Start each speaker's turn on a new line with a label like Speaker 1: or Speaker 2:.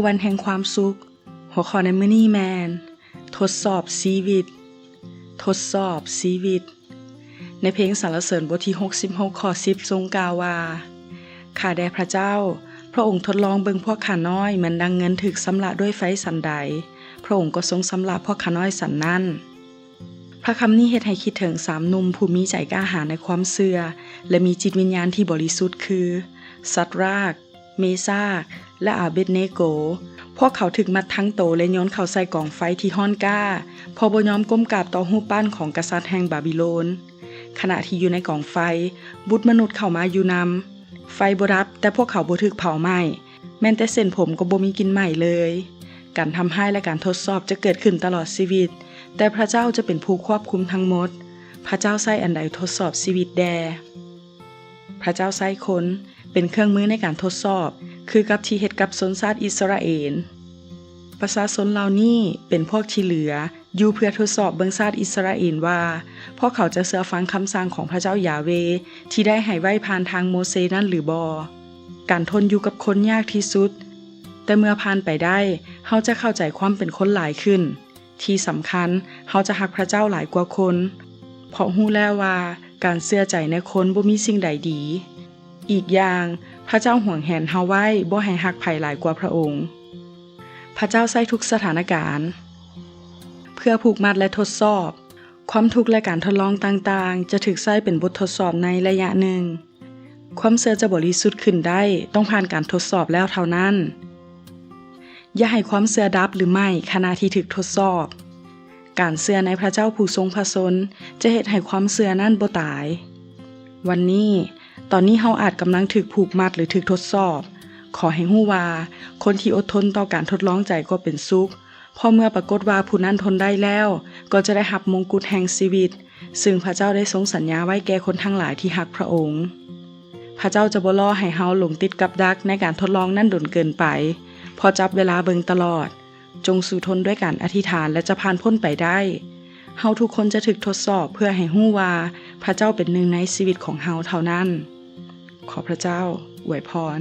Speaker 1: วันแห่งความสุขหัวข้อในมื้อนี้แมนทดสอบชีวิตทดสอบชีวิตในเพลงสรรเสริญบทที่66ข้อ10ทรงกล่าวว่าข้าแด่พระเจ้าพระองค์ทดลองเบิ่งพวกข้าน้อยเหมือนดังเงินถูกสำระด้วยไฟสันใดพระองค์ก็ทรงสำระพวกข้าน้อยสันนั้นพระคำนี้เฮ็ดให้คิดถึง3หนุ่มผู้มีใจกล้าหาญในความเชื่อและมีจิตวิญญาณที่บริสุทธิ์คือซัดรากเมซากและอาเบดเนโกพวกเขาถึกมัดทั้งโตและโยนเข้าใส่กองไฟที่ฮ้อนกล้าพอบ่ยอมก้มกราบต่อรูปปั้นของกษัตริย์แห่งบาบิโลนขณะที่อยู่ในกองไฟบุตรมนุษย์เข้ามาอยู่นำไฟบ่ดับแต่พวกเขาบ่ถูกเผาไหม้แม้แต่เส้นผมก็บ่มีกลิ่นไหม้เลยการทำให้และการทดสอบจะเกิดขึ้นตลอดชีวิตแต่พระเจ้าจะเป็นผู้ควบคุมทั้งหมดพระเจ้าใช้อันใดทดสอบชีวิตแด่พระเจ้าใช้คนเป็นเครื่องมือในการทดสอบคือกับที่เฮ็ดกับชนชาติอิสราเอลประชาชนเหล่านี้เป็นพวกที่เหลืออยู่เพื่อทดสอบเบิ่งชาติอิสราเอลว่าพวกเขาจะเชื่อฟังคำสั่งของพระเจ้ายาเวห์ที่ได้ให้ไว้ผ่านทางโมเสสนั้นหรือบ่การทนอยู่กับคนยากที่สุดแต่เมื่อผ่านไปได้เฮาจะเข้าใจความเป็นคนหลายขึ้นที่สำคัญเฮาจะรักพระเจ้าหลายกว่าคนเพราะรู้แล้วว่าการเชื่อใจในคนบ่มีสิ่งใดดีอีกอย่างพระเจ้าห่วงแหนเฮาไว้บ่ให้รักไผหลายกว่าพระองค์พระเจ้าใช้ทุกสถานการณ์เพื่อผูกมัดและทดสอบความทุกข์และการทดลองต่างๆจะถูกใช้เป็นบททดสอบในระยะหนึ่งความเชื่อจะบริสุทธิ์ขึ้นได้ต้องผ่านการทดสอบแล้วเท่านั้นอย่าให้ความเชื่อดับหรือไม่ขณะที่ถูกทดสอบการเชื่อในพระเจ้าผู้ทรงพระชนจะเฮ็ดให้ความเชื่อนั้นบ่ตายวันนี้ตอนนี้เฮาอาจกำลังถูกผูกมัดหรือถูกทดสอบขอให้ฮู้ว่าคนที่อดทนต่อการทดลองใจก็เป็นสุขเพราะเมื่อปรากฏว่าผู้นั้นทนได้แล้วก็จะได้รับมงกุฎแห่งชีวิตซึ่งพระเจ้าได้ทรงสัญญาไว้แก่คนทั้งหลายที่รักพระองค์พระเจ้าจะบ่รอให้เฮาหลงติดกับดักในการทดลองนั้นดนเกินไปพอจับเวลาเบิ่งตลอดจงสู้ทนด้วยการอธิษฐานและจะผ่านพ้นไปได้เฮาทุกคนจะถูกทดสอบเพื่อให้ฮู้ว่าพระเจ้าเป็นหนึ่งในชีวิตของเฮาเท่านั้นขอพระเจ้าอวยพร